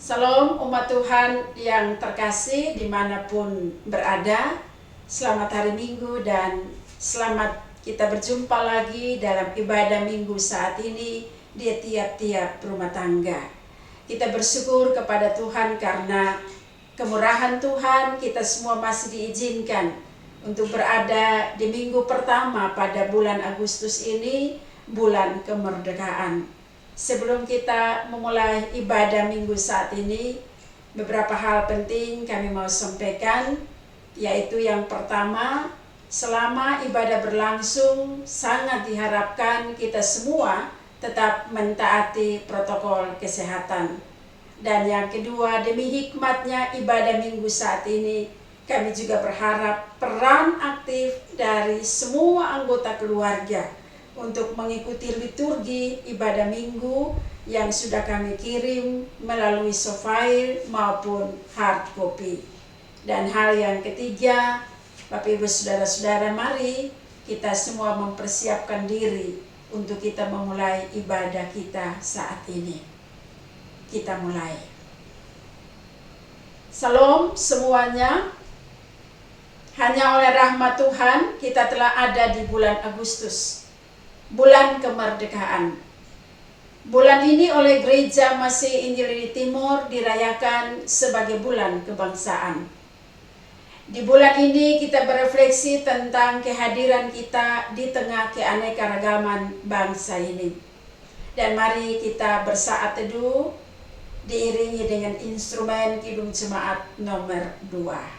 Salam umat Tuhan yang terkasih dimanapun berada. Selamat hari Minggu dan selamat kita berjumpa lagi dalam ibadah Minggu saat ini di tiap-tiap rumah tangga. Kita bersyukur kepada Tuhan karena kemurahan Tuhan kita semua masih diizinkan untuk berada di minggu pertama pada bulan Agustus ini, bulan kemerdekaan. Sebelum kita memulai ibadah minggu saat ini, beberapa hal penting kami mau sampaikan, yaitu yang pertama, selama ibadah berlangsung sangat diharapkan kita semua tetap mentaati protokol kesehatan. Dan yang kedua, demi hikmatnya ibadah minggu saat ini, kami juga berharap peran aktif dari semua anggota keluarga untuk mengikuti liturgi ibadah minggu yang sudah kami kirim melalui soft file maupun hard copy. Dan hal yang ketiga, Bapak Ibu Saudara-saudara, mari kita semua mempersiapkan diri untuk kita memulai ibadah kita saat ini. Kita mulai. Salam semuanya. Hanya oleh rahmat Tuhan kita telah ada di bulan Agustus, bulan kemerdekaan. Bulan ini oleh Gereja Masih Injili Timur dirayakan sebagai bulan kebangsaan. Di bulan ini kita berefleksi tentang kehadiran kita di tengah keanekaragaman bangsa ini. Dan mari kita bersaat teduh diiringi dengan instrumen Kidung Jemaat nomor 2.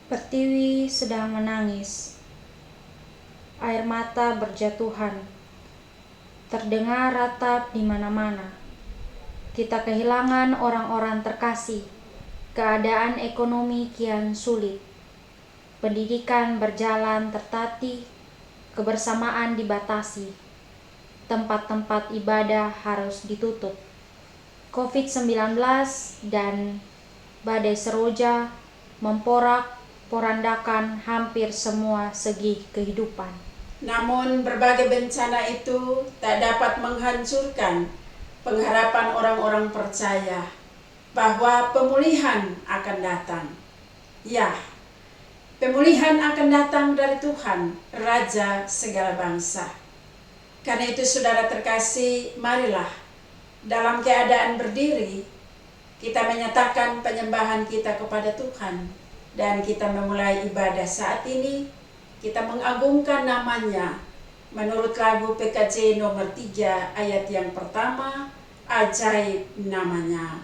Pertiwi sedang menangis, air mata berjatuhan, terdengar ratap di mana-mana. Kita kehilangan orang-orang terkasih, keadaan ekonomi kian sulit, pendidikan berjalan tertatih, kebersamaan dibatasi, tempat-tempat ibadah harus ditutup. COVID-19 dan badai seroja memporak-porandakan hampir semua segi kehidupan. Namun berbagai bencana itu tak dapat menghancurkan pengharapan orang-orang percaya bahwa pemulihan akan datang. Ya, pemulihan akan datang dari Tuhan, Raja segala bangsa. Karena itu saudara terkasih, marilah dalam keadaan berdiri kita menyatakan penyembahan kita kepada Tuhan. Dan kita memulai ibadah saat ini, kita mengagungkan namanya menurut lagu PKJ nomor 3 ayat yang pertama, ajaib namanya.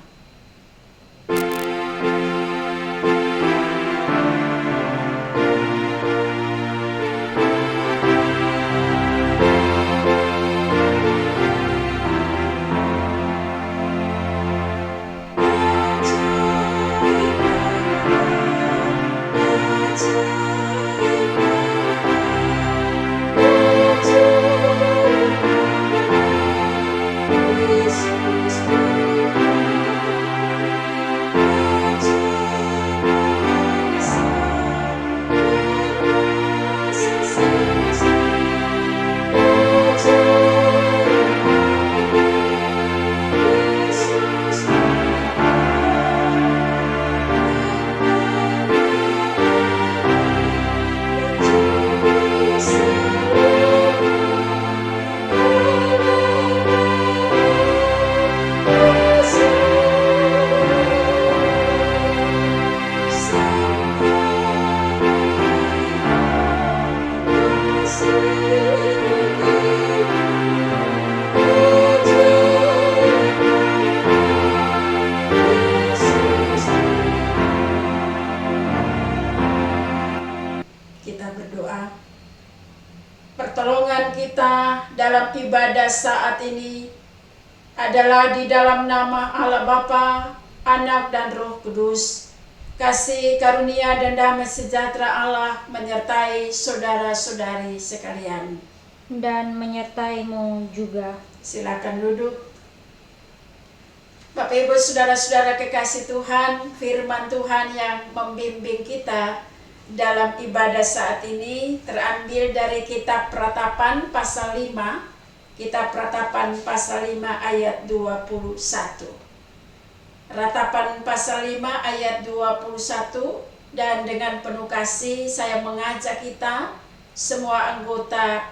adalah di dalam nama Allah Bapa, Anak dan Roh Kudus. Kasih karunia dan damai sejahtera Allah menyertai saudara-saudari sekalian. Dan menyertaimu juga. Silakan duduk. Bapak Ibu saudara-saudara kekasih Tuhan, firman Tuhan yang membimbing kita dalam ibadah saat ini terambil dari kitab Ratapan pasal 5. Kitab Ratapan pasal 5 ayat 21. Ratapan pasal 5 ayat 21, dan dengan penuh kasih saya mengajak kita semua anggota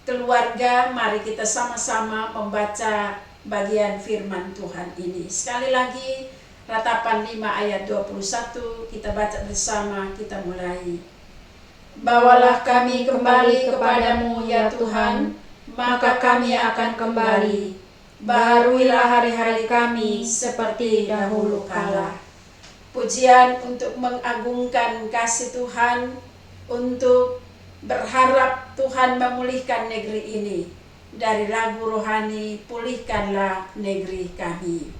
keluarga, mari kita sama-sama membaca bagian firman Tuhan ini. Sekali lagi, Ratapan 5 ayat 21, kita baca bersama, kita mulai. Bawalah kami kembali kepadamu ya Tuhan, maka kami akan kembali. Baharuilah hari-hari kami seperti dahulu kala. Pujian untuk mengagungkan kasih Tuhan, untuk berharap Tuhan memulihkan negeri ini. Dari lagu rohani, pulihkanlah negeri kami.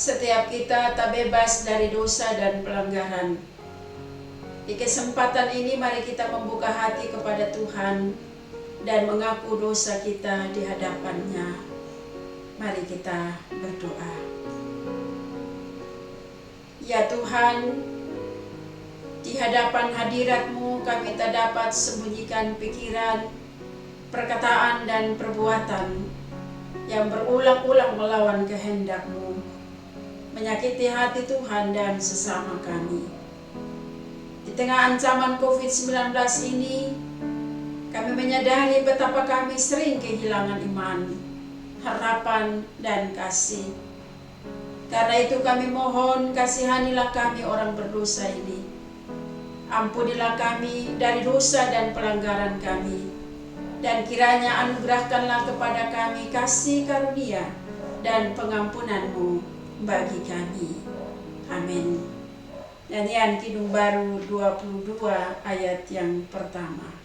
Setiap kita tak bebas dari dosa dan pelanggaran. Di kesempatan ini mari kita membuka hati kepada Tuhan dan mengaku dosa kita di hadapan-Nya. Mari kita berdoa. Ya Tuhan, di hadapan hadirat-Mu kami tak dapat sembunyikan pikiran, perkataan dan perbuatan yang berulang-ulang melawan kehendak-Mu, menyakiti hati Tuhan dan sesama kami. Di tengah ancaman COVID-19 ini, kami menyadari betapa kami sering kehilangan iman, harapan, dan kasih. Karena itu kami mohon, kasihanilah kami orang berdosa ini. Ampunilah kami dari dosa dan pelanggaran kami, dan kiranya anugerahkanlah kepada kami kasih karunia dan pengampunan-Mu bagi kami. Amin. Nyanyian Kidung Baru 22 ayat yang pertama.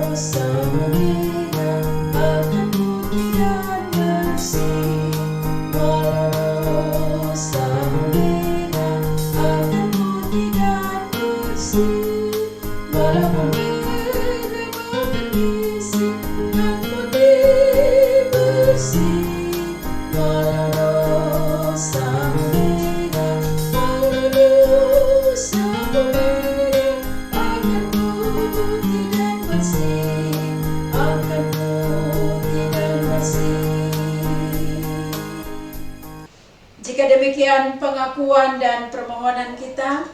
Dosa menghina akan putih dan bersih. Jika demikian pengakuan dan permohonan kita,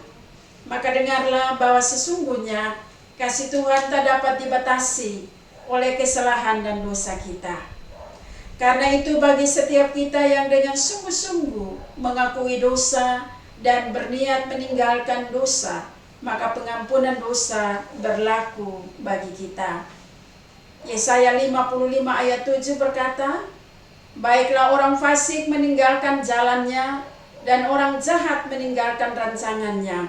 maka dengarlah bahwa sesungguhnya kasih Tuhan tak dapat dibatasi oleh kesalahan dan dosa kita. Karena itu bagi setiap kita yang dengan sungguh-sungguh mengakui dosa dan berniat meninggalkan dosa, maka pengampunan dosa berlaku bagi kita. Yesaya 55 ayat 7 berkata, baiklah orang fasik meninggalkan jalannya dan orang jahat meninggalkan rancangannya.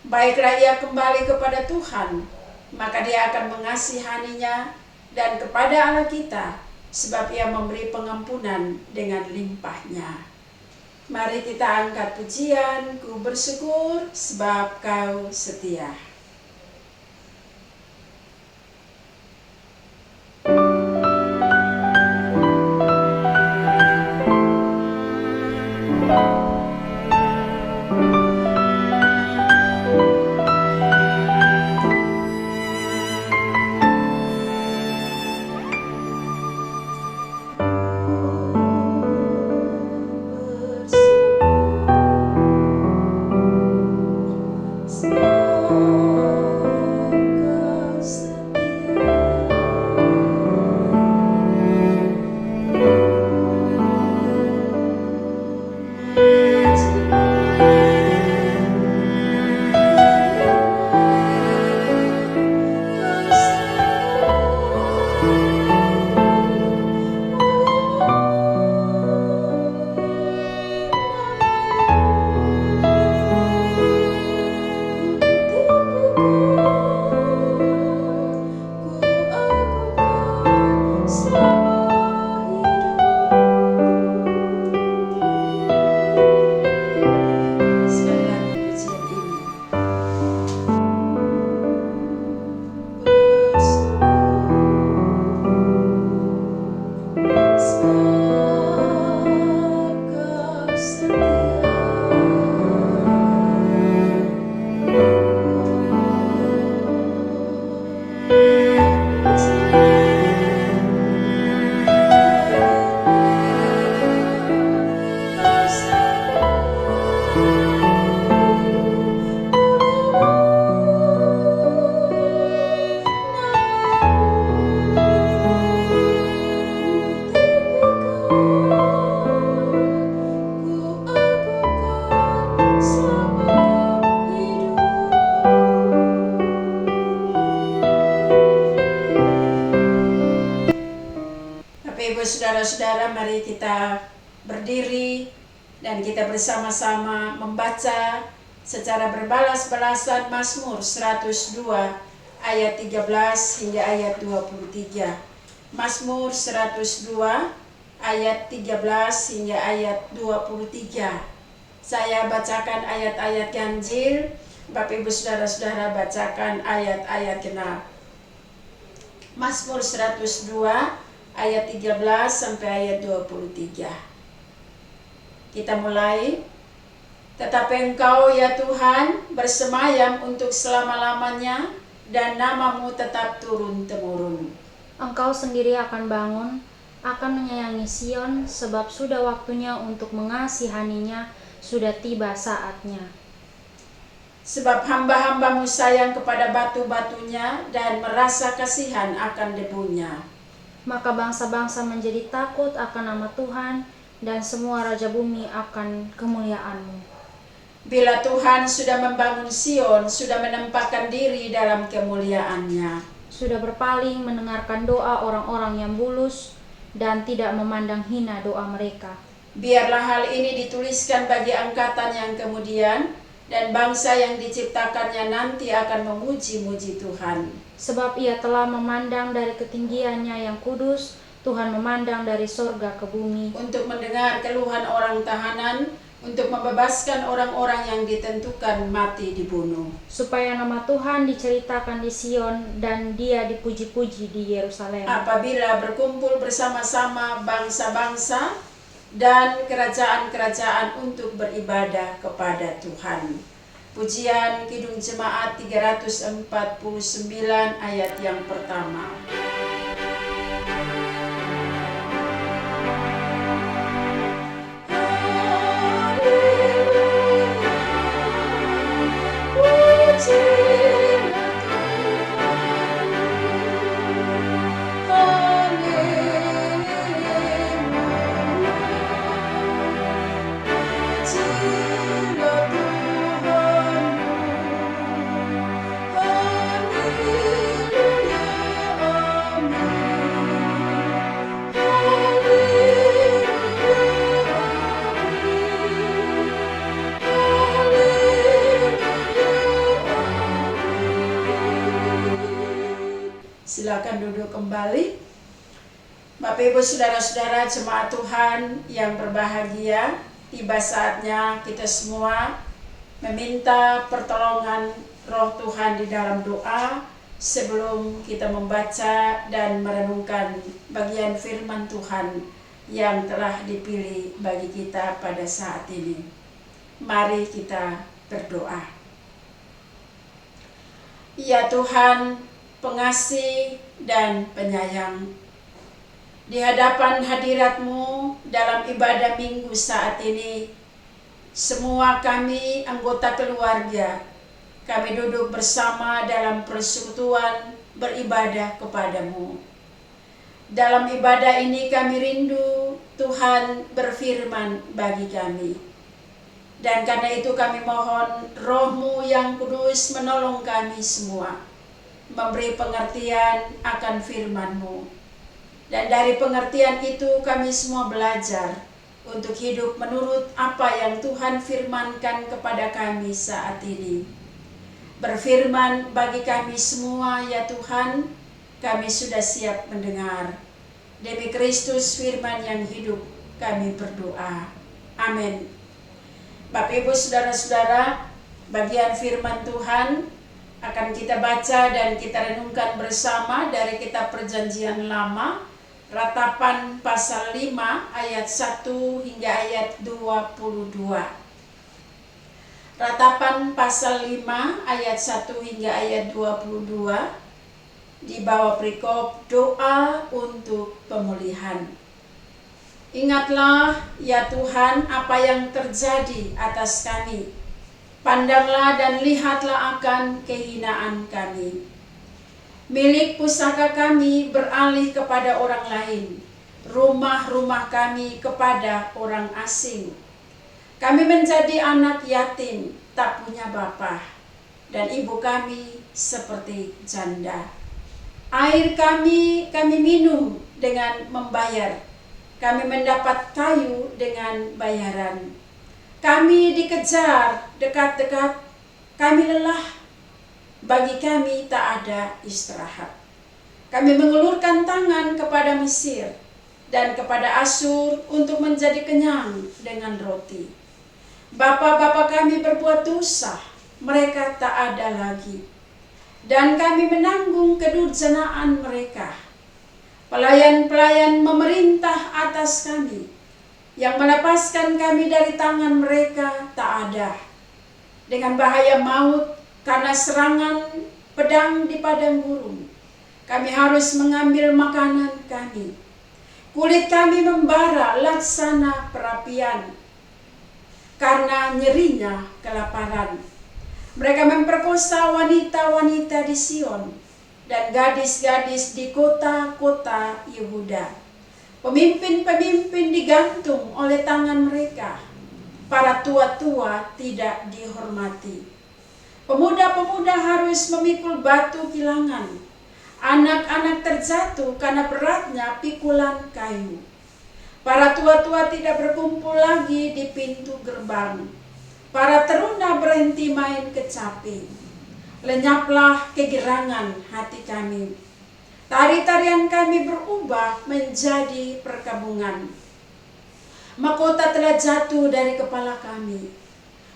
Baiklah ia kembali kepada Tuhan, maka dia akan mengasihaninya, dan kepada Allah kita, sebab ia memberi pengampunan dengan limpahnya. Mari kita angkat pujian, ku bersyukur sebab kau setia. Saudara-saudara, mari kita berdiri dan kita bersama-sama membaca secara berbalas-balasan Mazmur 102 ayat 13 hingga ayat 23. Mazmur 102 ayat 13 hingga ayat 23. Saya bacakan ayat-ayat ganjil, Bapak Ibu Saudara-saudara bacakan ayat-ayat genap. Mazmur 102 ayat 13 sampai ayat 23. Kita mulai. Tetapi Engkau ya Tuhan bersemayam untuk selama-lamanya, dan namamu tetap turun-temurun. Engkau sendiri akan bangun, akan menyayangi Sion, sebab sudah waktunya untuk mengasihaninya, sudah tiba saatnya. Sebab hamba-hambamu sayang kepada batu-batunya dan merasa kasihan akan debunya. Maka bangsa-bangsa menjadi takut akan nama Tuhan, dan semua raja bumi akan kemuliaan-Mu. Bila Tuhan sudah membangun Sion, sudah menempatkan diri dalam kemuliaan-Nya, sudah berpaling mendengarkan doa orang-orang yang bulus, dan tidak memandang hina doa mereka. Biarlah hal ini dituliskan bagi angkatan yang kemudian, dan bangsa yang diciptakannya nanti akan memuji-muji Tuhan. Sebab ia telah memandang dari ketinggiannya yang kudus, Tuhan memandang dari sorga ke bumi. Untuk mendengar keluhan orang tahanan, untuk membebaskan orang-orang yang ditentukan mati dibunuh. Supaya nama Tuhan diceritakan di Sion, dan dia dipuji-puji di Yerusalem. Apabila berkumpul bersama-sama bangsa-bangsa dan kerajaan-kerajaan untuk beribadah kepada Tuhan. Pujian Kidung Jemaat 349 ayat yang pertama. Bapak Ibu Saudara-saudara jemaat Tuhan yang berbahagia, tiba saatnya kita semua meminta pertolongan Roh Tuhan di dalam doa sebelum kita membaca dan merenungkan bagian firman Tuhan yang telah dipilih bagi kita pada saat ini. Mari kita berdoa. Ya Tuhan, pengasih dan penyayang, di hadapan hadirat-Mu dalam ibadah minggu saat ini, semua kami anggota keluarga, kami duduk bersama dalam persekutuan beribadah kepada-Mu. Dalam ibadah ini kami rindu Tuhan berfirman bagi kami. Dan karena itu kami mohon Roh-Mu yang kudus menolong kami semua, memberi pengertian akan firman-Mu. Dan dari pengertian itu kami semua belajar untuk hidup menurut apa yang Tuhan firmankan kepada kami saat ini. Berfirman bagi kami semua, ya Tuhan, kami sudah siap mendengar. Demi Kristus firman yang hidup kami berdoa. Amin. Bapak Ibu Saudara-saudara, bagian firman Tuhan akan kita baca dan kita renungkan bersama dari kitab Perjanjian Lama, Ratapan pasal 5 ayat 1 hingga ayat 22. Ratapan pasal 5 ayat 1 hingga ayat 22 di bawah perikop doa untuk pemulihan. Ingatlah ya Tuhan apa yang terjadi atas kami. Pandanglah dan lihatlah akan kehinaan kami. Milik pusaka kami beralih kepada orang lain, rumah-rumah kami kepada orang asing. Kami menjadi anak yatim, tak punya bapa, dan ibu kami seperti janda. Air kami minum dengan membayar. Kami mendapat kayu dengan bayaran. Kami dikejar dekat-dekat, kami lelah. Bagi kami tak ada istirahat. Kami mengulurkan tangan kepada Mesir dan kepada Asyur untuk menjadi kenyang dengan roti. Bapa-bapa kami berbuat dosa, mereka tak ada lagi. Dan kami menanggung kedurjanaan mereka. Pelayan-pelayan memerintah atas kami. Yang melepaskan kami dari tangan mereka tak ada. Dengan bahaya maut karena serangan pedang di padang gurun, kami harus mengambil makanan kami. Kulit kami membara laksana perapian karena nyerinya kelaparan. Mereka memperkosa wanita-wanita di Sion dan gadis-gadis di kota-kota Yehuda. Pemimpin-pemimpin digantung oleh tangan mereka. Para tua-tua tidak dihormati. Pemuda-pemuda harus memikul batu kilangan. Anak-anak terjatuh karena beratnya pikulan kayu. Para tua-tua tidak berkumpul lagi di pintu gerbang. Para teruna berhenti main kecapi. Lenyaplah kegirangan hati kami. Tari-tarian kami berubah menjadi perkabungan. Mahkota telah jatuh dari kepala kami.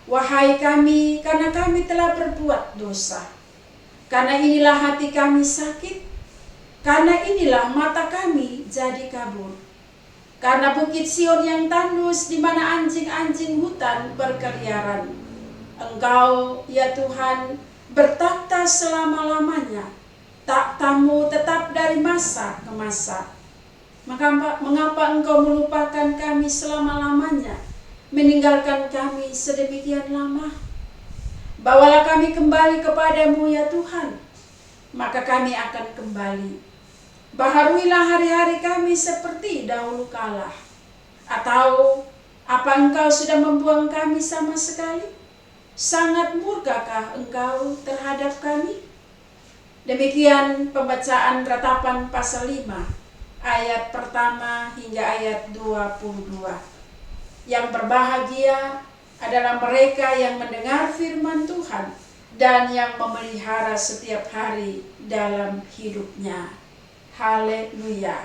Wahai kami, karena kami telah berbuat dosa. Karena inilah hati kami sakit. Karena inilah mata kami jadi kabur. Karena bukit Sion yang tandus di mana anjing-anjing hutan berkeliaran. Engkau, ya Tuhan, bertakhta selama-lamanya. Takhtamu tetap dari masa ke masa. Mengapa engkau melupakan kami selama-lamanya, meninggalkan kami sedemikian lama? Bawalah kami kembali kepadamu ya Tuhan, maka kami akan kembali. Baharuilah hari-hari kami seperti dahulu kala. Atau apa engkau sudah membuang kami sama sekali? Sangat murkakah engkau terhadap kami? Demikian pembacaan Ratapan pasal 5 ayat pertama hingga ayat 22. Yang berbahagia adalah mereka yang mendengar firman Tuhan dan yang memelihara setiap hari dalam hidupnya. Haleluya.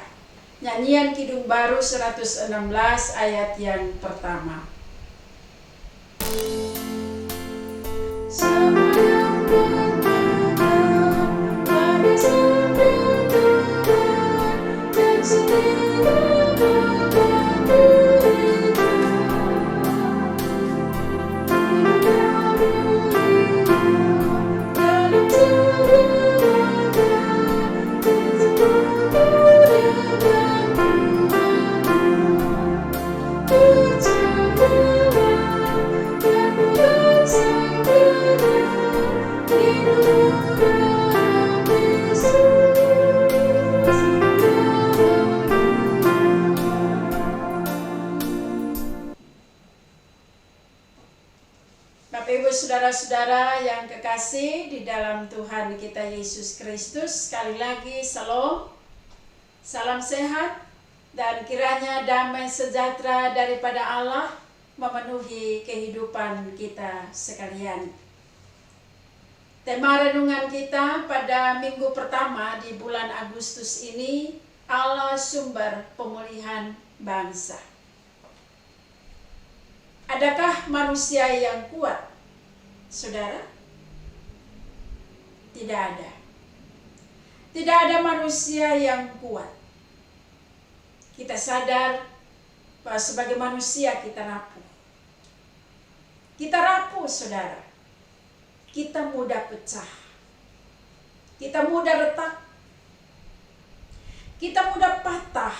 Nyanyian Kidung Baru 116 ayat yang pertama. Bapak Ibu Saudara-saudara yang kekasih di dalam Tuhan kita Yesus Kristus, sekali lagi Shalom, salam sehat, dan kiranya damai sejahtera daripada Allah memenuhi kehidupan kita sekalian. Tema renungan kita pada minggu pertama di bulan Agustus ini, Allah sumber pemulihan bangsa. Adakah manusia yang kuat, saudara? Tidak ada. Tidak ada manusia yang kuat. Kita sadar bahwa sebagai manusia kita rapuh. Kita rapuh, saudara. Kita mudah pecah. Kita mudah retak. Kita mudah patah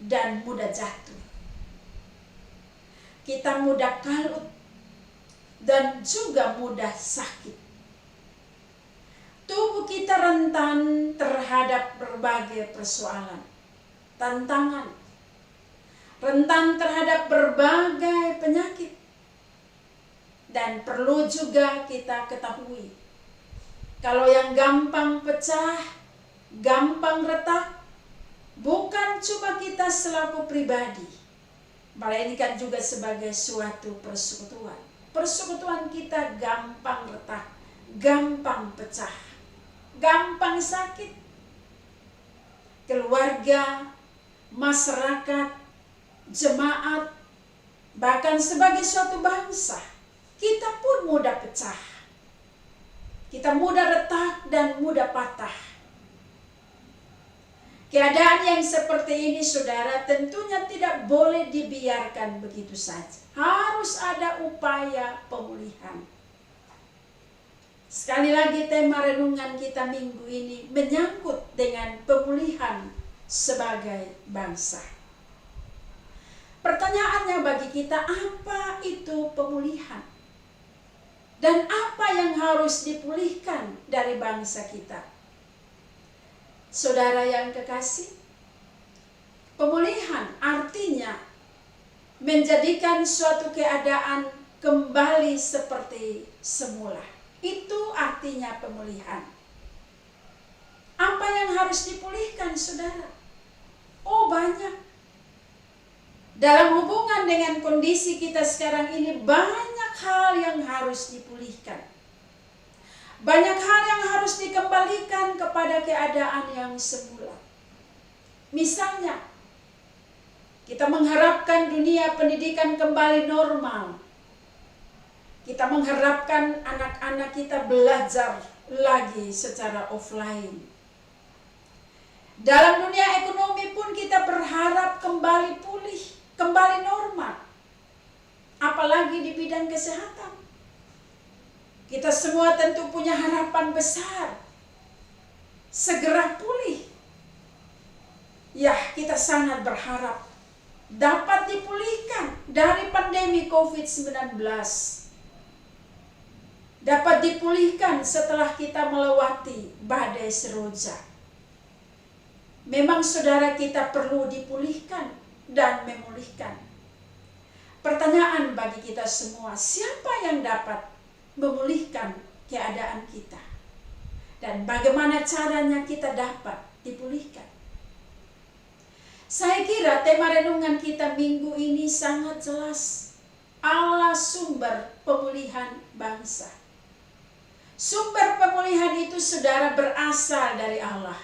dan mudah jatuh. Kita mudah kalut dan juga mudah sakit. Tubuh kita rentan terhadap berbagai persoalan, tantangan, rentan terhadap berbagai penyakit. Dan perlu juga kita ketahui, kalau yang gampang pecah, gampang retak, bukan cuma kita selaku pribadi, melainkan juga sebagai suatu persekutuan. Persekutuan kita gampang retak, gampang pecah, gampang sakit. Keluarga, masyarakat, jemaat, bahkan sebagai suatu bangsa, kita pun mudah pecah. Kita mudah retak dan mudah patah. Keadaan yang seperti ini, saudara, tentunya tidak boleh dibiarkan begitu saja. Harus ada upaya pemulihan. Sekali lagi tema renungan kita minggu ini menyangkut dengan pemulihan sebagai bangsa. Pertanyaannya bagi kita, apa itu pemulihan? Dan apa yang harus dipulihkan dari bangsa kita? Saudara yang kekasih, pemulihan artinya menjadikan suatu keadaan kembali seperti semula. Itu artinya pemulihan. Apa yang harus dipulihkan, saudara? Oh, banyak. Dalam hubungan dengan kondisi kita sekarang ini, banyak hal yang harus dipulihkan. Banyak hal yang harus dikembalikan kepada keadaan yang semula. Misalnya, kita mengharapkan dunia pendidikan kembali normal. Kita mengharapkan anak-anak kita belajar lagi secara offline. Dalam dunia ekonomi pun kita berharap kembali pulih, kembali normal. Apalagi di bidang kesehatan. Kita semua tentu punya harapan besar. Segera pulih. Ya, kita sangat berharap dapat dipulihkan dari pandemi COVID-19. Dapat dipulihkan setelah kita melewati badai seroja. Memang saudara, kita perlu dipulihkan dan memulihkan. Pertanyaan bagi kita semua, siapa yang dapat memulihkan keadaan kita? Dan bagaimana caranya kita dapat dipulihkan? Saya kira tema renungan kita minggu ini sangat jelas. Allah sumber pemulihan bangsa. Sumber pemulihan itu, saudara, berasal dari Allah.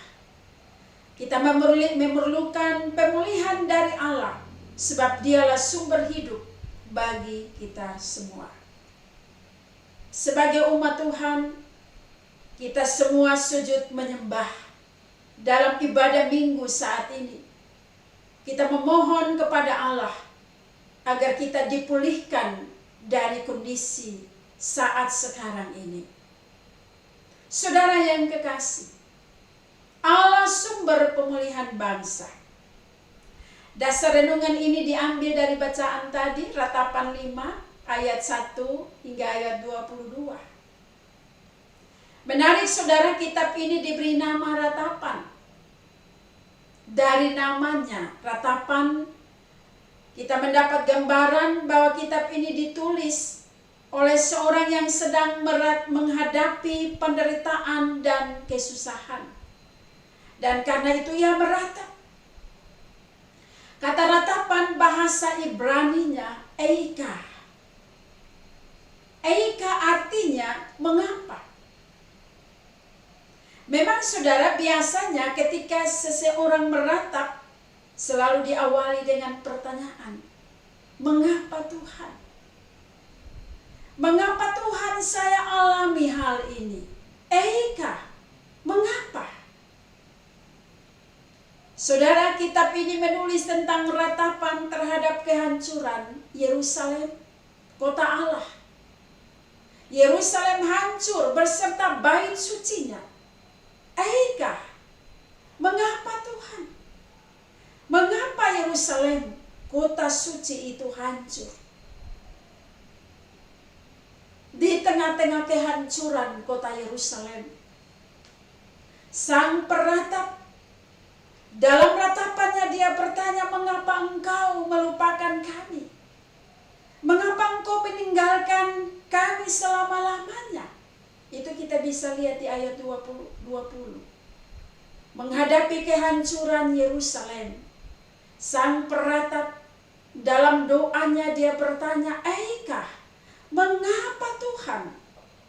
Kita memerlukan pemulihan dari Allah, sebab Dialah sumber hidup bagi kita semua. Sebagai umat Tuhan, kita semua sujud menyembah dalam ibadah minggu saat ini. Kita memohon kepada Allah agar kita dipulihkan dari kondisi saat sekarang ini. Saudara yang kekasih, Allah sumber pemulihan bangsa. Dasar renungan ini diambil dari bacaan tadi, Ratapan 5 ayat 1 hingga ayat 22. Menarik saudara, kitab ini diberi nama Ratapan. Dari namanya, Ratapan, kita mendapat gambaran bahwa kitab ini ditulis oleh seorang yang sedang menghadapi penderitaan dan kesusahan. Dan karena itu ia meratap. Kata ratapan bahasa Ibraninya Eika. Eika artinya mengapa. Memang saudara, biasanya ketika seseorang meratap selalu diawali dengan pertanyaan, mengapa Tuhan? Mengapa Tuhan saya alami hal ini? Eika, mengapa? Saudara, kitab ini menulis tentang ratapan terhadap kehancuran Yerusalem, kota Allah. Yerusalem hancur beserta bait sucinya. Eika, mengapa Tuhan? Mengapa Yerusalem, kota suci itu hancur? Di tengah-tengah kehancuran kota Yerusalem, sang peratap dalam ratapannya dia bertanya, mengapa engkau melupakan kami? Mengapa engkau meninggalkan kami selama-lamanya? Itu kita bisa lihat di ayat 20. Menghadapi kehancuran Yerusalem, sang peratap dalam doanya dia bertanya, Eika, mengapa Tuhan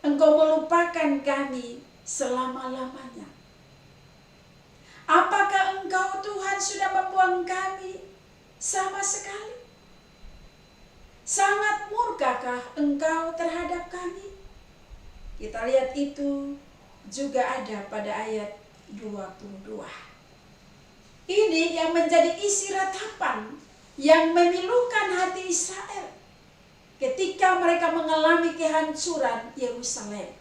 engkau melupakan kami selama-lamanya? Apakah engkau Tuhan sudah membuang kami sama sekali? Sangat murkakah engkau terhadap kami? Kita lihat itu juga ada pada ayat 22. Ini yang menjadi isi ratapan yang memilukan hati Israel ketika mereka mengalami kehancuran Yerusalem.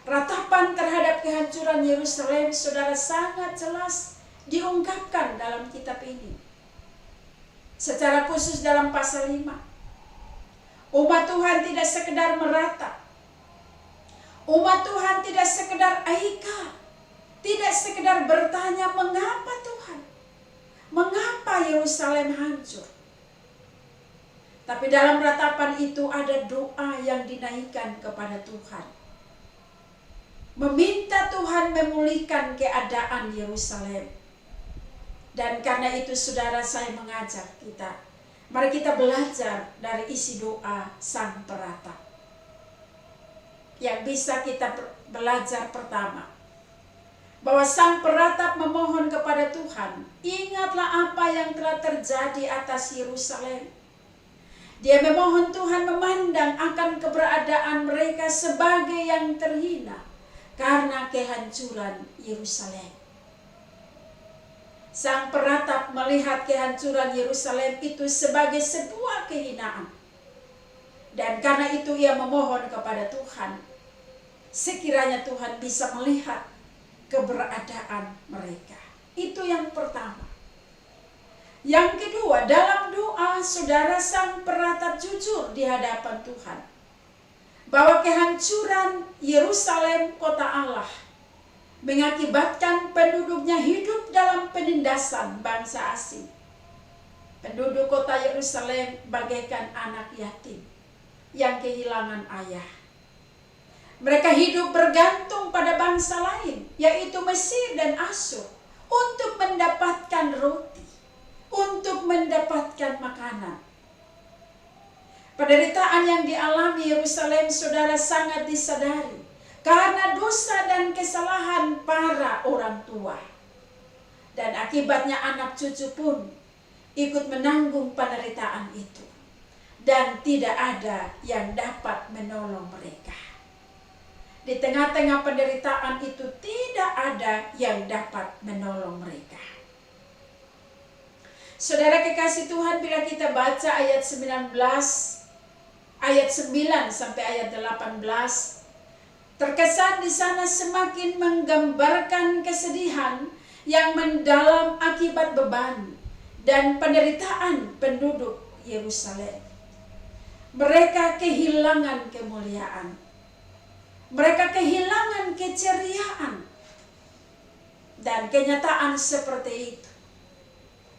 Ratapan terhadap kehancuran Yerusalem, saudara, sangat jelas diungkapkan dalam kitab ini. Secara khusus dalam pasal 5. Umat Tuhan tidak sekedar meratap. Umat Tuhan tidak sekedar eika. Tidak sekedar bertanya, mengapa Tuhan? Mengapa Yerusalem hancur? Tapi dalam ratapan itu ada doa yang dinaikkan kepada Tuhan. Meminta Tuhan memulihkan keadaan Yerusalem. Dan karena itu saudara, saya mengajak kita, mari kita belajar dari isi doa sang peratap. Yang bisa kita belajar pertama, bahwa sang peratap memohon kepada Tuhan, ingatlah apa yang telah terjadi atas Yerusalem. Dia memohon Tuhan memandang akan keberadaan mereka sebagai yang terhina karena kehancuran Yerusalem. Sang peratap melihat kehancuran Yerusalem itu sebagai sebuah kehinaan. Dan karena itu ia memohon kepada Tuhan, sekiranya Tuhan bisa melihat keberadaan mereka. Itu yang pertama. Yang kedua, dalam doa saudara, sang peratap jujur di hadapan Tuhan bahwa kehancuran Yerusalem, kota Allah, mengakibatkan penduduknya hidup dalam penindasan bangsa asing. Penduduk kota Yerusalem bagaikan anak yatim yang kehilangan ayah. Mereka hidup bergantung pada bangsa lain, yaitu Mesir dan Asyur, untuk mendapatkan roti, untuk mendapatkan makanan. Penderitaan yang dialami Yerusalem, saudara, sangat disadari karena dosa dan kesalahan para orang tua. Dan akibatnya anak cucu pun ikut menanggung penderitaan itu. Dan tidak ada yang dapat menolong mereka. Di tengah-tengah penderitaan itu tidak ada yang dapat menolong mereka. Saudara kekasih Tuhan, bila kita baca ayat 19, ayat 9 sampai ayat 18, terkesan di sana semakin menggambarkan kesedihan yang mendalam akibat beban dan penderitaan penduduk Yerusalem. Mereka kehilangan kemuliaan. Mereka kehilangan keceriaan. Dan kenyataan seperti itu.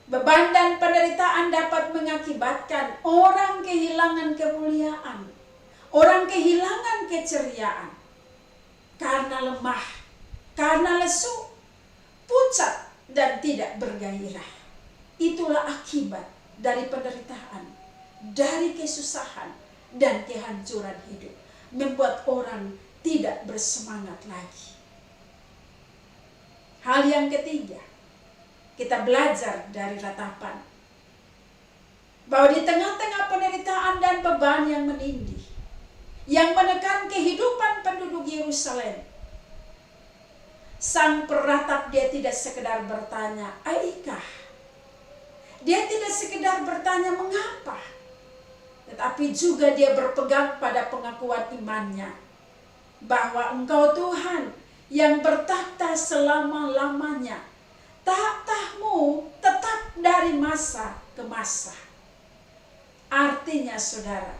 Beban dan penderitaan dapat mengakibatkan orang kehilangan kemuliaan. Orang kehilangan keceriaan. Karena lemah, karena lesu, pucat, dan tidak bergairah. Itulah akibat dari penderitaan, dari kesusahan, dan kehancuran hidup. Membuat orang tidak bersemangat lagi. Hal yang ketiga, kita belajar dari ratapan bahwa di tengah-tengah penderitaan dan beban yang menindih, yang menekan kehidupan penduduk Yerusalem, sang peratap dia tidak sekedar bertanya, "Aikah?" Dia tidak sekedar bertanya mengapa, tetapi juga dia berpegang pada pengakuan imannya bahwa Engkau Tuhan yang bertakhta selama-lamanya. Takhtamu tetap dari masa ke masa. Artinya saudara,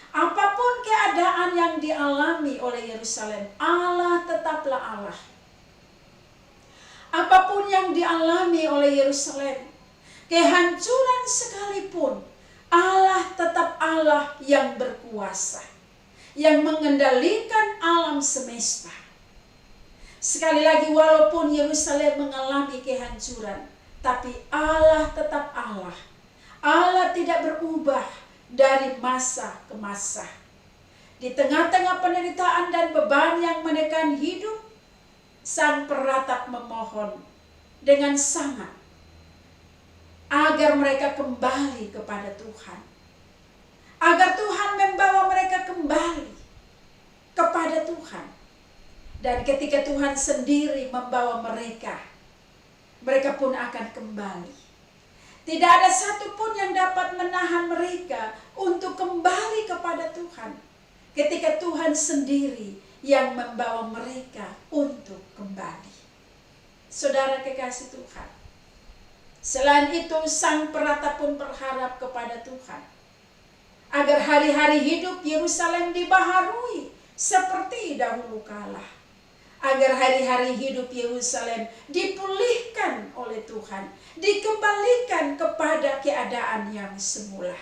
apapun keadaan yang dialami oleh Yerusalem, Allah tetaplah Allah. Apapun yang dialami oleh Yerusalem, kehancuran sekalipun, Allah tetap Allah yang berkuasa, yang mengendalikan alam semesta. Sekali lagi, walaupun Yerusalem mengalami kehancuran, tapi Allah tetap Allah. Allah tidak berubah dari masa ke masa. Di tengah-tengah penderitaan dan beban yang menekan hidup, sang peratap memohon dengan sangat agar mereka kembali kepada Tuhan. Agar Tuhan membawa mereka kembali kepada Tuhan. Dan ketika Tuhan sendiri membawa mereka, mereka pun akan kembali. Tidak ada satupun yang dapat menahan mereka untuk kembali kepada Tuhan. Ketika Tuhan sendiri yang membawa mereka untuk kembali. Saudara kekasih Tuhan, selain itu sang peratap pun berharap kepada Tuhan agar hari-hari hidup Yerusalem dibaharui seperti dahulu kala. Agar hari-hari hidup Yerusalem dipulihkan oleh Tuhan, dikembalikan kepada keadaan yang semula.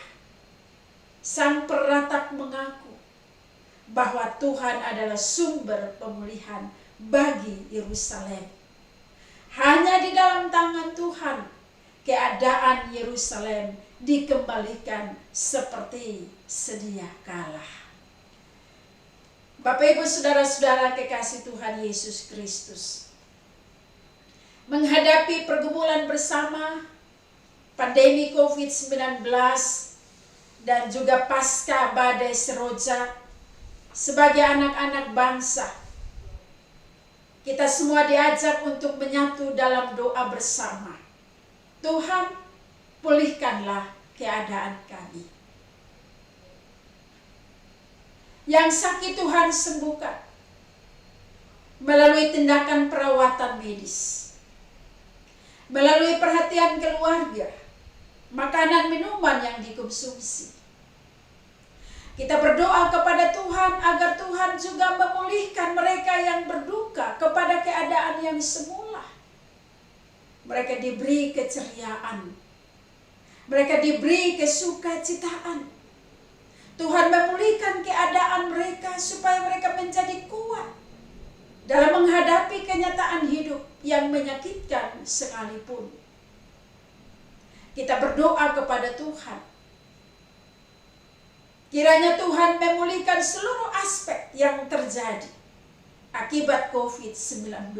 Sang peratap mengaku bahwa Tuhan adalah sumber pemulihan bagi Yerusalem. Hanya di dalam tangan Tuhan keadaan Yerusalem dikembalikan seperti sedia kala. Bapak Ibu saudara-saudara kekasih Tuhan Yesus Kristus, menghadapi pergumulan bersama pandemi COVID-19 dan juga pasca badai seroja, sebagai anak-anak bangsa, kita semua diajak untuk menyatu dalam doa bersama. Tuhan, pulihkanlah keadaan kami. Yang sakit Tuhan sembuhkan melalui tindakan perawatan medis, melalui perhatian keluarga, makanan minuman yang dikonsumsi. Kita berdoa kepada Tuhan agar Tuhan juga memulihkan mereka yang berduka kepada keadaan yang semula. Mereka diberi keceriaan, mereka diberi kesukacitaan. Tuhan memulihkan keadaan mereka supaya mereka menjadi kuat dalam menghadapi kenyataan hidup yang menyakitkan sekalipun. Kita berdoa kepada Tuhan. Kiranya Tuhan memulihkan seluruh aspek yang terjadi akibat COVID-19.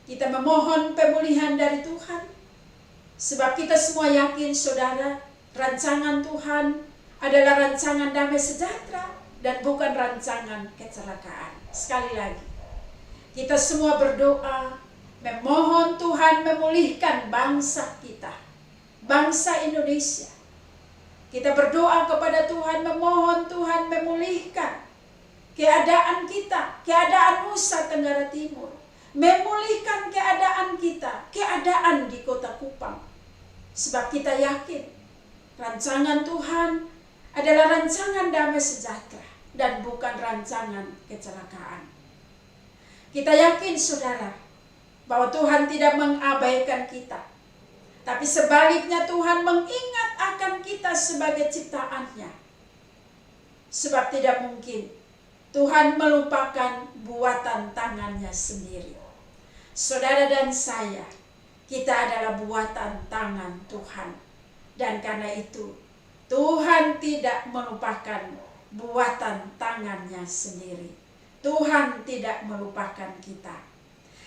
Kita memohon pemulihan dari Tuhan, sebab kita semua yakin saudara, rancangan Tuhan adalah rancangan damai sejahtera dan bukan rancangan kecelakaan. Sekali lagi, kita semua berdoa, memohon Tuhan memulihkan bangsa kita, bangsa Indonesia. Kita berdoa kepada Tuhan, memohon Tuhan memulihkan keadaan kita, keadaan Nusa Tenggara Timur, memulihkan keadaan kita, keadaan di Kota Kupang. Sebab kita yakin rancangan Tuhan adalah rancangan damai sejahtera dan bukan rancangan kecelakaan. Kita yakin saudara, bahwa Tuhan tidak mengabaikan kita, tapi sebaliknya Tuhan mengingat akan kita sebagai ciptaannya. Sebab tidak mungkin Tuhan melupakan buatan tangannya sendiri. Saudara dan saya, kita adalah buatan tangan Tuhan. Dan karena itu, Tuhan tidak melupakan buatan tangannya sendiri. Tuhan tidak melupakan kita.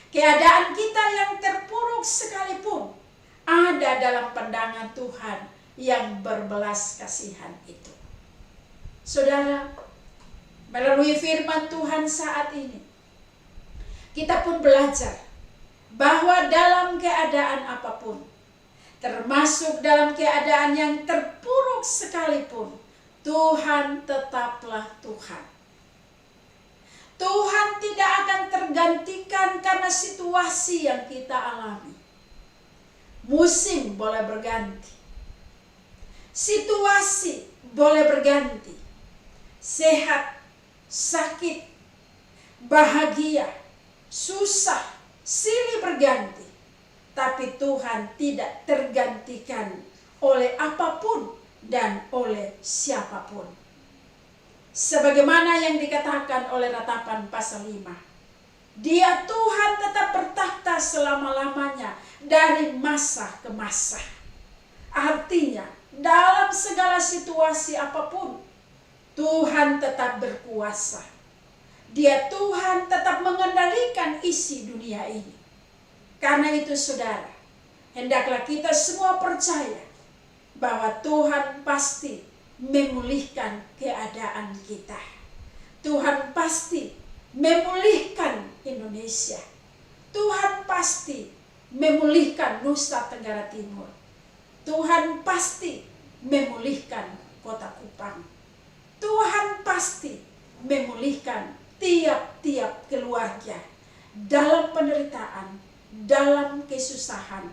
Keadaan kita yang terpuruk sekalipun ada dalam pandangan Tuhan yang berbelas kasihan itu. Saudara, melalui firman Tuhan saat ini, kita pun belajar bahwa dalam keadaan apapun, termasuk dalam keadaan yang terpuruk sekalipun, Tuhan tetaplah Tuhan. Tuhan tidak akan tergantikan karena situasi yang kita alami. Musim boleh berganti, situasi boleh berganti, sehat, sakit, bahagia, susah, silih berganti. Tapi Tuhan tidak tergantikan oleh apapun dan oleh siapapun. Sebagaimana yang dikatakan oleh Ratapan pasal 5. Dia Tuhan tetap bertakhta selama-lamanya dari masa ke masa. Artinya dalam segala situasi apapun, Tuhan tetap berkuasa. Dia Tuhan tetap mengendalikan isi dunia ini. Karena itu saudara, hendaklah kita semua percaya bahwa Tuhan pasti memulihkan keadaan kita. Tuhan pasti memulihkan Indonesia. Tuhan pasti memulihkan Nusa Tenggara Timur. Tuhan pasti memulihkan Kota Kupang. Tuhan pasti memulihkan tiap-tiap keluarga dalam penderitaan, dalam kesusahan,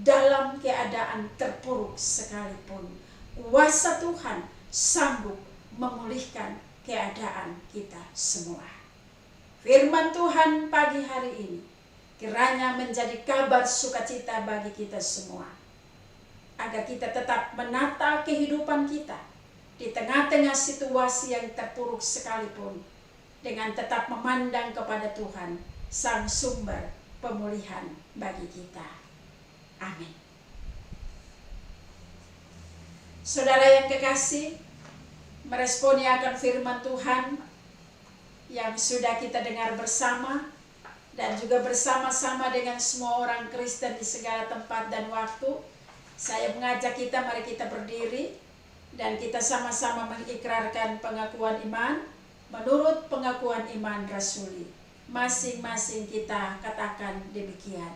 dalam keadaan terpuruk sekalipun. Kuasa Tuhan sanggup memulihkan keadaan kita semua. Firman Tuhan pagi hari ini kiranya menjadi kabar sukacita bagi kita semua, agar kita tetap menata kehidupan kita di tengah-tengah situasi yang terpuruk sekalipun, dengan tetap memandang kepada Tuhan, Sang Sumber pemulihan bagi kita. Amin. Saudara yang kekasih, meresponi akan firman Tuhan yang sudah kita dengar bersama, dan juga bersama-sama dengan semua orang Kristen di segala tempat dan waktu, saya mengajak kita, mari kita berdiri dan kita sama-sama mengikrarkan pengakuan iman menurut pengakuan iman rasuli. Masing-masing kita katakan demikian.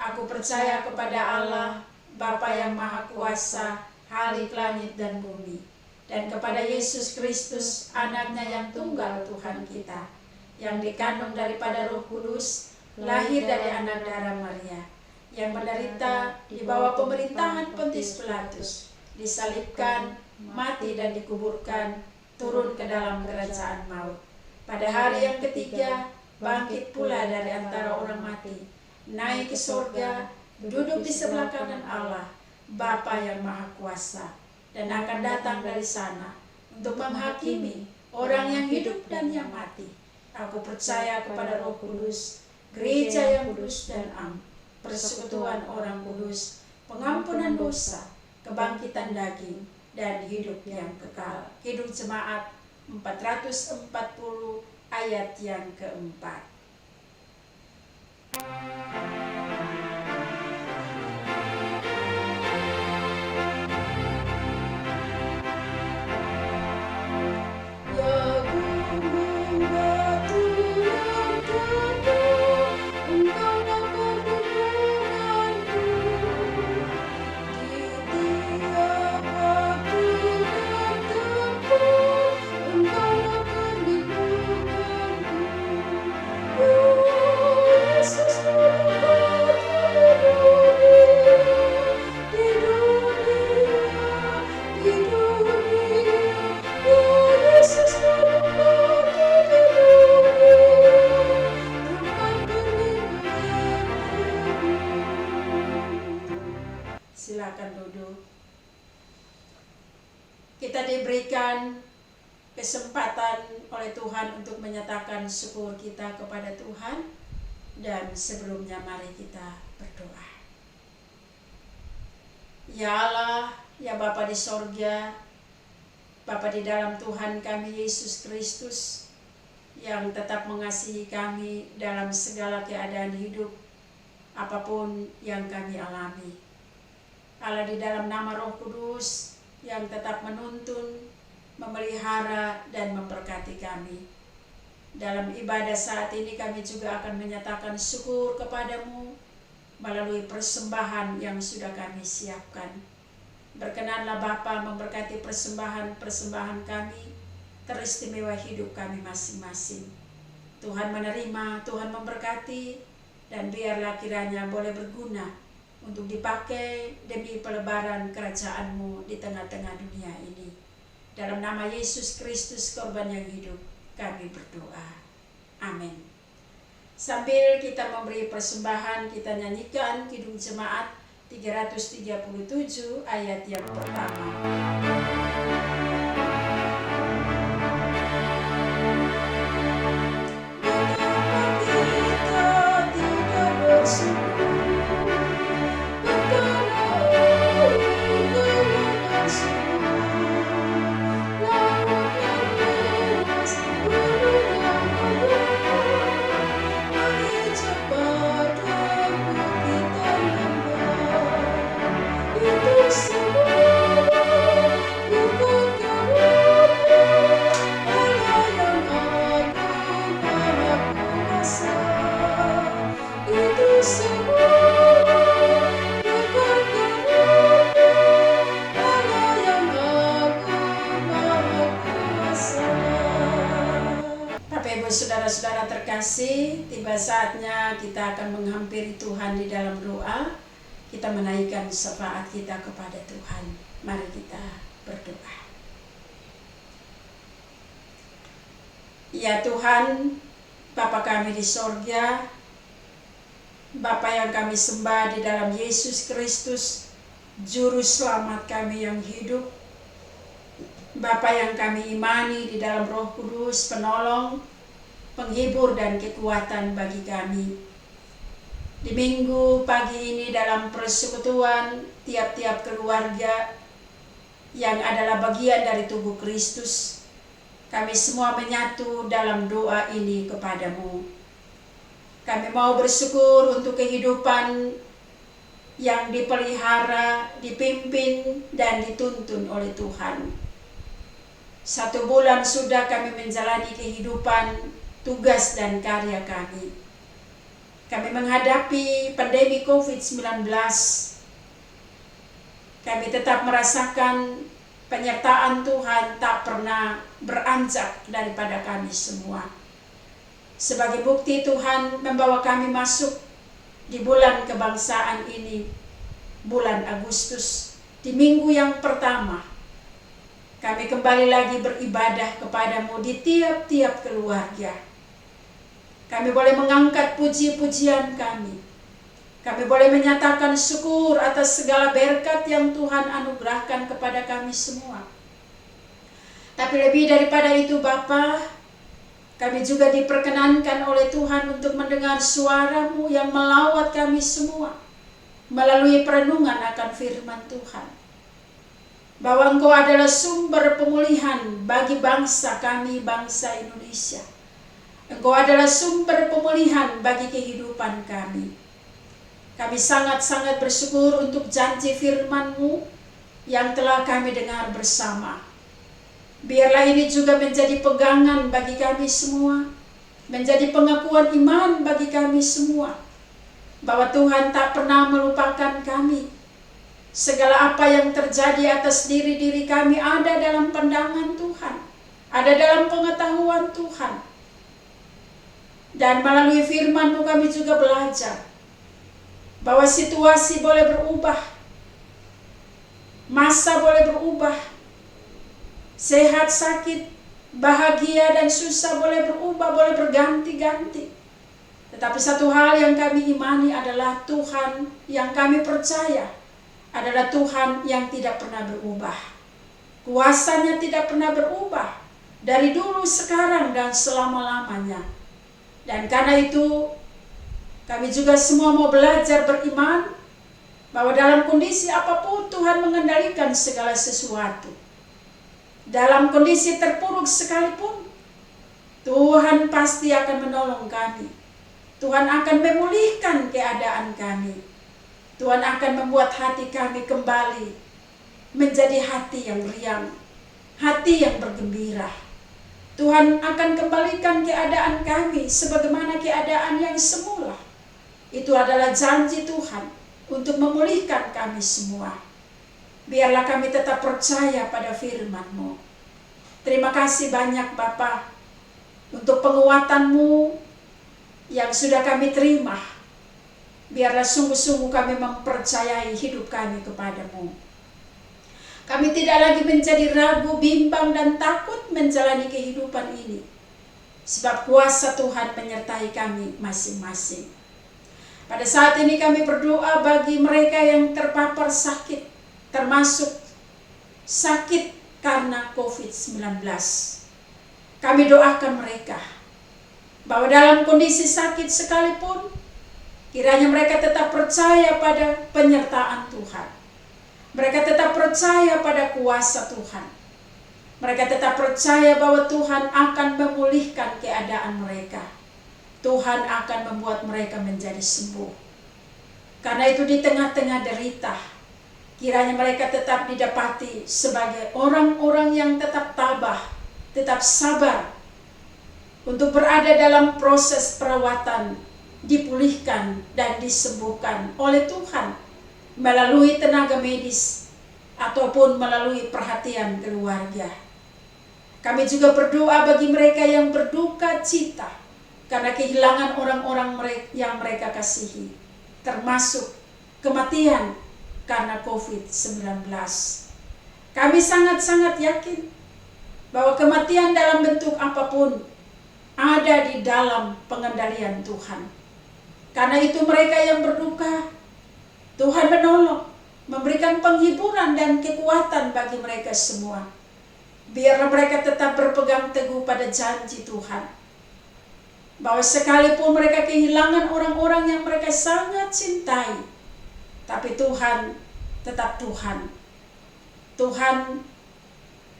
Aku percaya kepada Allah, Bapa yang Maha Kuasa, Khalik langit dan bumi, dan kepada Yesus Kristus, anaknya yang tunggal Tuhan kita, yang dikandung daripada Roh Kudus, lahir dari anak darah Maria, yang menderita di bawah pemerintahan Pontius Pilatus, disalibkan, mati dan dikuburkan, turun ke dalam kerajaan maut. Pada hari yang ketiga, bangkit pula dari antara orang mati, naik ke surga, duduk di sebelah kanan Allah, Bapa yang Maha Kuasa, dan akan datang dari sana untuk menghakimi orang yang hidup dan yang mati. Aku percaya kepada Roh Kudus, gereja yang kudus dan am, persekutuan orang kudus, pengampunan dosa, kebangkitan daging, dan hidup yang kekal. Hidup Jemaat 440 ayat yang keempat. Silakan duduk. Kita diberikan kesempatan oleh Tuhan untuk menyatakan syukur kita kepada Tuhan. Dan sebelumnya mari kita berdoa. Ya Allah, ya Bapa di sorga, Bapa di dalam Tuhan kami Yesus Kristus, yang tetap mengasihi kami dalam segala keadaan hidup, apapun yang kami alami. Allah di dalam nama Roh Kudus yang tetap menuntun, memelihara, dan memberkati kami. Dalam ibadah saat ini kami juga akan menyatakan syukur kepadamu melalui persembahan yang sudah kami siapkan. Berkenanlah Bapa memberkati persembahan-persembahan kami, teristimewa hidup kami masing-masing. Tuhan menerima, Tuhan memberkati, dan biarlah kiranya boleh berguna untuk dipakai demi pelebaran kerajaan-Mu di tengah-tengah dunia ini. Dalam nama Yesus Kristus, korban yang hidup, kami berdoa. Amin. Sambil kita memberi persembahan, kita nyanyikan Kidung Jemaat 337 ayat yang pertama. Saudara-saudara terkasih, tiba saatnya kita akan menghampiri Tuhan di dalam doa. Kita menaikkan syafaat kita kepada Tuhan. Mari kita berdoa. Ya Tuhan, Bapa kami di sorga, Bapa yang kami sembah di dalam Yesus Kristus, Juru Selamat kami yang hidup, Bapa yang kami imani di dalam Roh Kudus, penolong, penghibur dan kekuatan bagi kami. Di minggu pagi ini dalam persekutuan tiap-tiap keluarga yang adalah bagian dari tubuh Kristus, kami semua menyatu dalam doa ini kepadamu. Kami mau bersyukur untuk kehidupan yang dipelihara, dipimpin, dan dituntun oleh Tuhan. 1 bulan sudah kami menjalani kehidupan, tugas dan karya kami. Kami menghadapi pandemi COVID-19. Kami tetap merasakan penyertaan Tuhan tak pernah beranjak daripada kami semua. Sebagai bukti Tuhan membawa kami masuk di bulan kebangsaan ini, bulan Agustus, di minggu yang pertama. Kami kembali lagi beribadah kepadamu di tiap-tiap keluarga. Kami boleh mengangkat puji-pujian kami. Kami boleh menyatakan syukur atas segala berkat yang Tuhan anugerahkan kepada kami semua. Tapi lebih daripada itu Bapa, kami juga diperkenankan oleh Tuhan untuk mendengar suara-Mu yang melawat kami semua melalui perenungan akan firman Tuhan. Bahwa Engkau adalah sumber pemulihan bagi bangsa kami, bangsa Indonesia. Engkau adalah sumber pemulihan bagi kehidupan kami. Kami sangat-sangat bersyukur untuk janji firman-Mu yang telah kami dengar bersama. Biarlah ini juga menjadi pegangan bagi kami semua, menjadi pengakuan iman bagi kami semua, bahwa Tuhan tak pernah melupakan kami. Segala apa yang terjadi atas diri-diri kami ada dalam pandangan Tuhan, ada dalam pengetahuan Tuhan. Dan melalui firman-Mu kami juga belajar bahwa situasi boleh berubah, masa boleh berubah, sehat, sakit, bahagia dan susah boleh berubah, boleh berganti-ganti. Tetapi satu hal yang kami imani adalah Tuhan yang kami percaya adalah Tuhan yang tidak pernah berubah. Kuasanya tidak pernah berubah dari dulu, sekarang, dan selama-lamanya. Dan karena itu kami juga semua mau belajar beriman bahwa dalam kondisi apapun Tuhan mengendalikan segala sesuatu. Dalam kondisi terpuruk sekalipun, Tuhan pasti akan menolong kami. Tuhan akan memulihkan keadaan kami. Tuhan akan membuat hati kami kembali menjadi hati yang riang, hati yang bergembira. Tuhan akan kembalikan keadaan kami sebagaimana keadaan yang semula. Itu adalah janji Tuhan untuk memulihkan kami semua. Biarlah kami tetap percaya pada firman-Mu. Terima kasih banyak Bapa untuk penguatan-Mu yang sudah kami terima. Biarlah sungguh-sungguh kami mempercayai hidup kami kepadamu. Kami tidak lagi menjadi ragu, bimbang, dan takut menjalani kehidupan ini. Sebab kuasa Tuhan menyertai kami masing-masing. Pada saat ini kami berdoa bagi mereka yang terpapar sakit, termasuk sakit karena COVID-19. Kami doakan mereka bahwa dalam kondisi sakit sekalipun, kiranya mereka tetap percaya pada penyertaan Tuhan. Mereka tetap percaya pada kuasa Tuhan. Mereka tetap percaya bahwa Tuhan akan memulihkan keadaan mereka. Tuhan akan membuat mereka menjadi sembuh. Karena itu di tengah-tengah derita, kiranya mereka tetap didapati sebagai orang-orang yang tetap tabah, tetap sabar, untuk berada dalam proses perawatan, dipulihkan dan disembuhkan oleh Tuhan melalui tenaga medis ataupun melalui perhatian keluarga. Kami juga berdoa bagi mereka yang berduka cita karena kehilangan orang-orang yang mereka kasihi, termasuk kematian karena COVID-19. Kami sangat-sangat yakin bahwa kematian dalam bentuk apapun ada di dalam pengendalian Tuhan. Karena itu mereka yang berduka, Tuhan menolong, memberikan penghiburan dan kekuatan bagi mereka semua. Biarlah mereka tetap berpegang teguh pada janji Tuhan, bahwa sekalipun mereka kehilangan orang-orang yang mereka sangat cintai, tapi Tuhan tetap Tuhan. Tuhan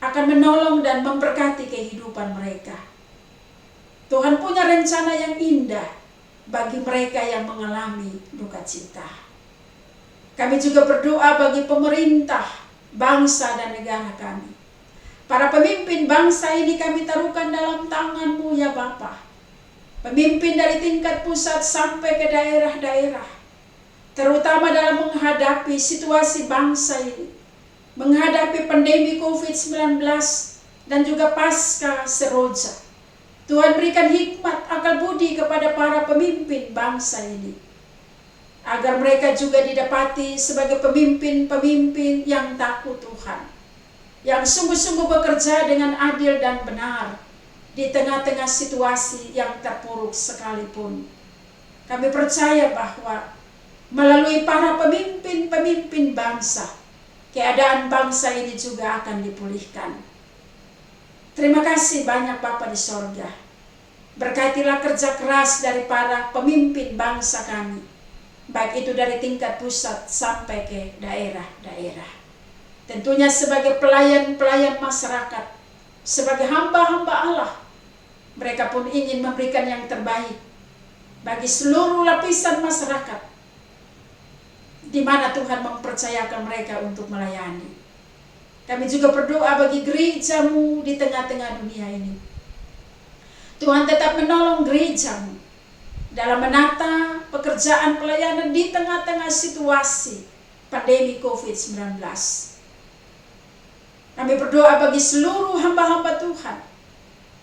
akan menolong dan memberkati kehidupan mereka. Tuhan punya rencana yang indah bagi mereka yang mengalami duka cita. Kami juga berdoa bagi pemerintah, bangsa dan negara kami. Para pemimpin bangsa ini kami taruhkan dalam tangan-Mu ya Bapa. Pemimpin dari tingkat pusat sampai ke daerah-daerah, terutama dalam menghadapi situasi bangsa ini, menghadapi pandemi COVID-19 dan juga pasca seroja. Tuhan berikan hikmat, akal budi kepada para pemimpin bangsa ini, agar mereka juga didapati sebagai pemimpin-pemimpin yang takut Tuhan, yang sungguh-sungguh bekerja dengan adil dan benar di tengah-tengah situasi yang terpuruk sekalipun. Kami percaya bahwa melalui para pemimpin-pemimpin bangsa, keadaan bangsa ini juga akan dipulihkan. Terima kasih banyak Bapa di sorga. Berkatilah kerja keras dari para pemimpin bangsa kami, baik itu dari tingkat pusat sampai ke daerah-daerah. Tentunya sebagai pelayan-pelayan masyarakat, sebagai hamba-hamba Allah, Mereka pun ingin memberikan yang terbaik bagi seluruh lapisan masyarakat di mana Tuhan mempercayakan mereka untuk melayani. Kami juga berdoa bagi gerejamu di tengah-tengah dunia ini. Tuhan tetap menolong gerejamu dalam menata pekerjaan pelayanan di tengah-tengah situasi pandemi COVID-19. Kami berdoa bagi seluruh hamba-hamba Tuhan,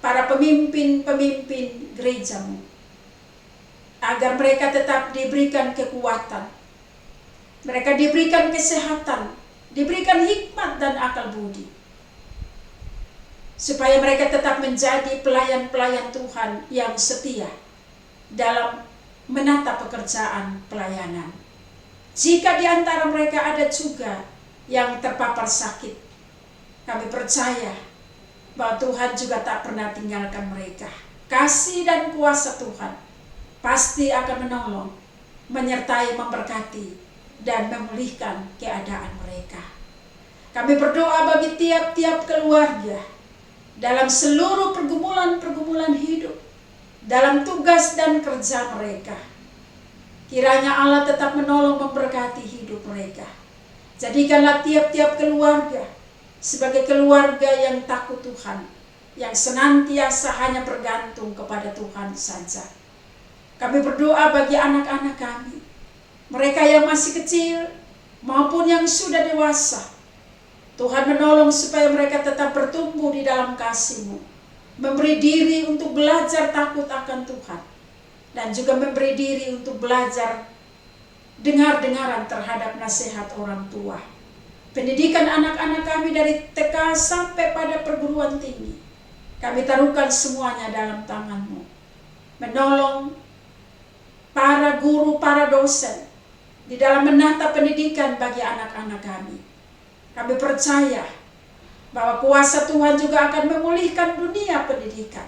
para pemimpin-pemimpin gerejamu, agar mereka tetap diberikan kekuatan, mereka diberikan kesehatan, diberikan hikmat dan akal budi, supaya mereka tetap menjadi pelayan-pelayan Tuhan yang setia dalam menata pekerjaan pelayanan. Jika di antara mereka ada juga yang terpapar sakit, kami percaya bahwa Tuhan juga tak pernah tinggalkan mereka. Kasih dan kuasa Tuhan pasti akan menolong, menyertai, memberkati, dan memulihkan keadaan mereka. Kami berdoa bagi tiap-tiap keluarga dalam seluruh pergumulan-pergumulan hidup, dalam tugas dan kerja mereka. Kiranya Allah tetap menolong, memberkati hidup mereka. Jadikanlah tiap-tiap keluarga sebagai keluarga yang takut Tuhan, yang senantiasa hanya bergantung kepada Tuhan saja. Kami berdoa bagi anak-anak kami, mereka yang masih kecil maupun yang sudah dewasa. Tuhan menolong supaya mereka tetap bertumbuh di dalam kasih-Mu, memberi diri untuk belajar takut akan Tuhan, dan juga memberi diri untuk belajar dengar-dengaran terhadap nasihat orang tua. Pendidikan anak-anak kami dari TK sampai pada perguruan tinggi, kami taruhkan semuanya dalam tangan-Mu. Menolong para guru, para dosen di dalam menata pendidikan bagi anak-anak kami. Kami percaya bahwa kuasa Tuhan juga akan memulihkan dunia pendidikan,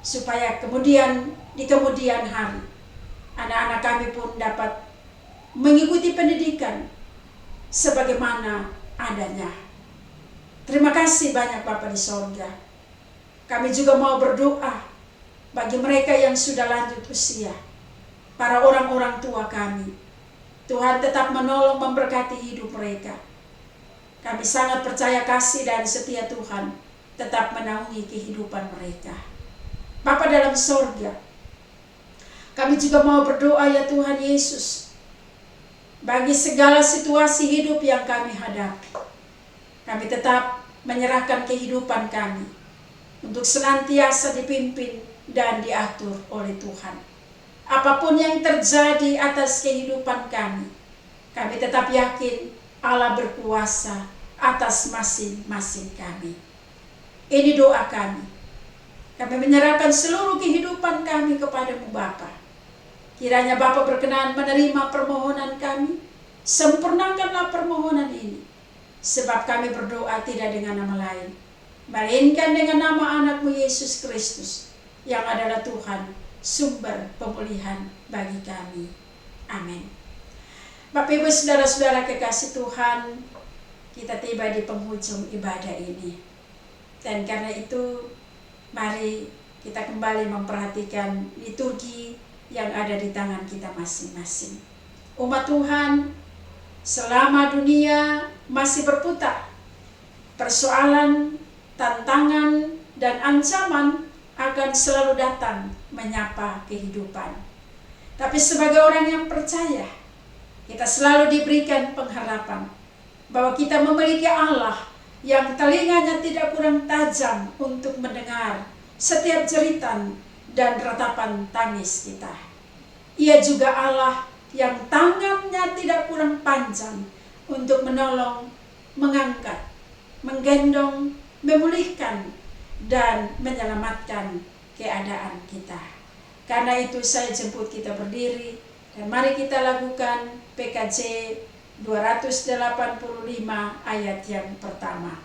supaya di kemudian hari anak-anak kami pun dapat mengikuti pendidikan sebagaimana adanya. Terima kasih banyak Bapa di sorga. Kami juga mau berdoa bagi mereka yang sudah lanjut usia, para orang-orang tua kami. Tuhan tetap menolong, memberkati hidup mereka. Kami sangat percaya kasih dan setia Tuhan tetap menaungi kehidupan mereka. Bapa dalam sorga, kami juga mau berdoa ya Tuhan Yesus, bagi segala situasi hidup yang kami hadapi. Kami tetap menyerahkan kehidupan kami untuk senantiasa dipimpin dan diatur oleh Tuhan. Apapun yang terjadi atas kehidupan kami, kami tetap yakin Allah berkuasa atas masing-masing kami. Ini doa kami. Kami menyerahkan seluruh kehidupan kami kepada-Mu Bapa. Kiranya Bapa berkenan menerima permohonan kami. Sempurnakanlah permohonan ini, sebab kami berdoa tidak dengan nama lain, melainkan dengan nama anak-Mu Yesus Kristus, yang adalah Tuhan, sumber pemulihan bagi kami. Amin. Bapak Ibu saudara-saudara kekasih Tuhan, kita tiba di penghujung ibadah ini. Dan karena itu, mari kita kembali memperhatikan liturgi yang ada di tangan kita masing-masing. Umat Tuhan, selama dunia masih berputar, persoalan, tantangan, dan ancaman akan selalu datang menyapa kehidupan. Tapi sebagai orang yang percaya, kita selalu diberikan pengharapan bahwa kita memiliki Allah yang telinganya tidak kurang tajam untuk mendengar setiap jeritan dan ratapan tangis kita. Ia juga Allah yang tangannya tidak kurang panjang untuk menolong, mengangkat, menggendong, memulihkan, dan menyelamatkan keadaan kita. Karena itu saya jemput kita berdiri, dan mari kita lakukan PKJ 285 ayat yang pertama.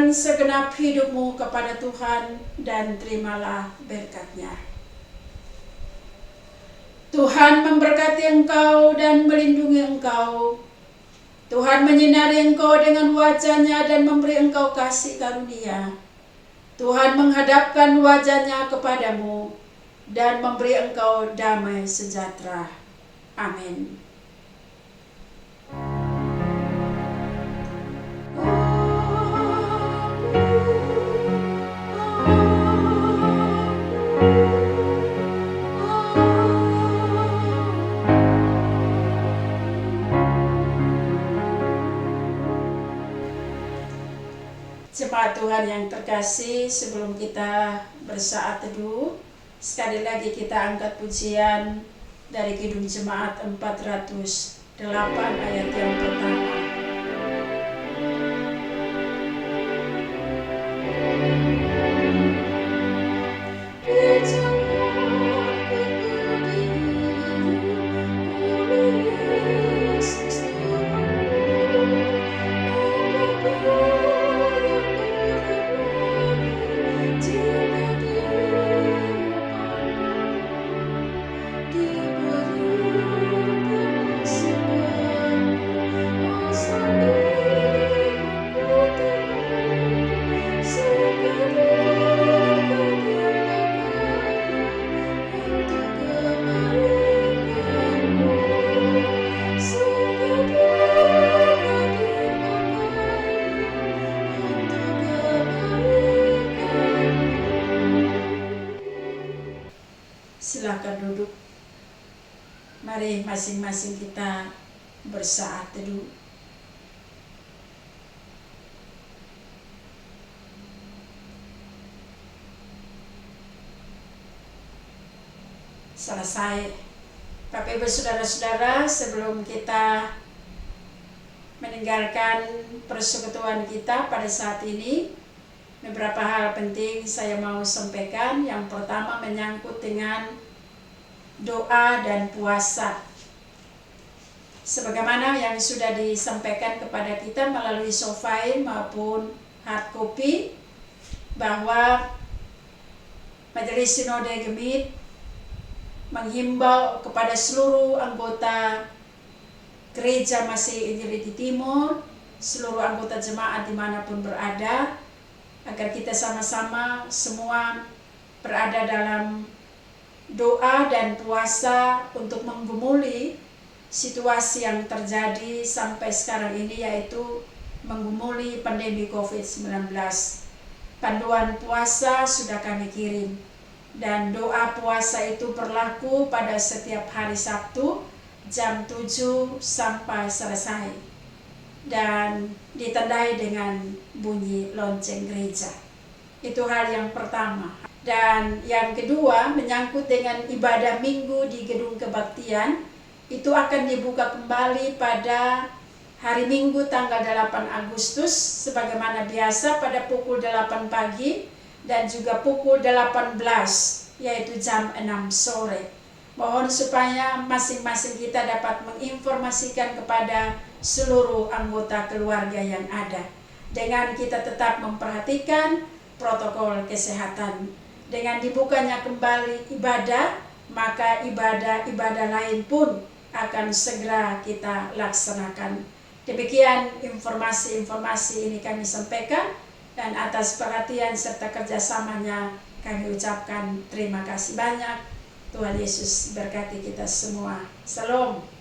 serahkan segenap hidupmu kepada Tuhan dan terimalah berkat-Nya. Tuhan memberkati engkau dan melindungi engkau. Tuhan menyinari engkau dengan wajah-Nya dan memberi engkau kasih karunia. Tuhan menghadapkan wajah-Nya kepadamu dan memberi engkau damai sejahtera. Amin. Jemaat Tuhan yang terkasih, sebelum kita bersaat teduh, sekali lagi kita angkat pujian dari Kidung Jemaat 408 ayat yang pertama. Silakan duduk. Mari masing-masing kita bersaat teduh. Selesai. Bapak Ibu Saudara-saudara, sebelum kita meninggalkan persekutuan kita pada saat ini, beberapa hal penting saya mau sampaikan. Yang pertama menyangkut dengan doa dan puasa. Sebagaimana yang sudah disampaikan kepada kita melalui soft file maupun hard copy, bahwa Majelis Sinode Gemit menghimbau kepada seluruh anggota Gereja Masih Injili di Timur, seluruh anggota jemaat dimanapun berada, agar kita sama-sama semua berada dalam doa dan puasa untuk menggumuli situasi yang terjadi sampai sekarang ini, yaitu menggumuli pandemi COVID-19. Panduan puasa sudah kami kirim, dan doa puasa itu berlaku pada setiap hari Sabtu jam 7 sampai selesai, dan ditandai dengan bunyi lonceng gereja. Itu hal yang pertama. Dan yang kedua menyangkut dengan ibadah minggu di Gedung Kebaktian, itu akan dibuka kembali pada hari Minggu tanggal 8 Agustus sebagaimana biasa pada pukul 8 pagi dan juga pukul 18, yaitu jam 6 sore. Mohon supaya masing-masing kita dapat menginformasikan kepada seluruh anggota keluarga yang ada, dengan kita tetap memperhatikan protokol kesehatan. Dengan dibukanya kembali ibadah, maka ibadah-ibadah lain pun akan segera kita laksanakan. Demikian informasi-informasi ini kami sampaikan, dan atas perhatian serta kerjasamanya kami ucapkan terima kasih banyak. Tuhan Yesus berkati kita semua. Salam.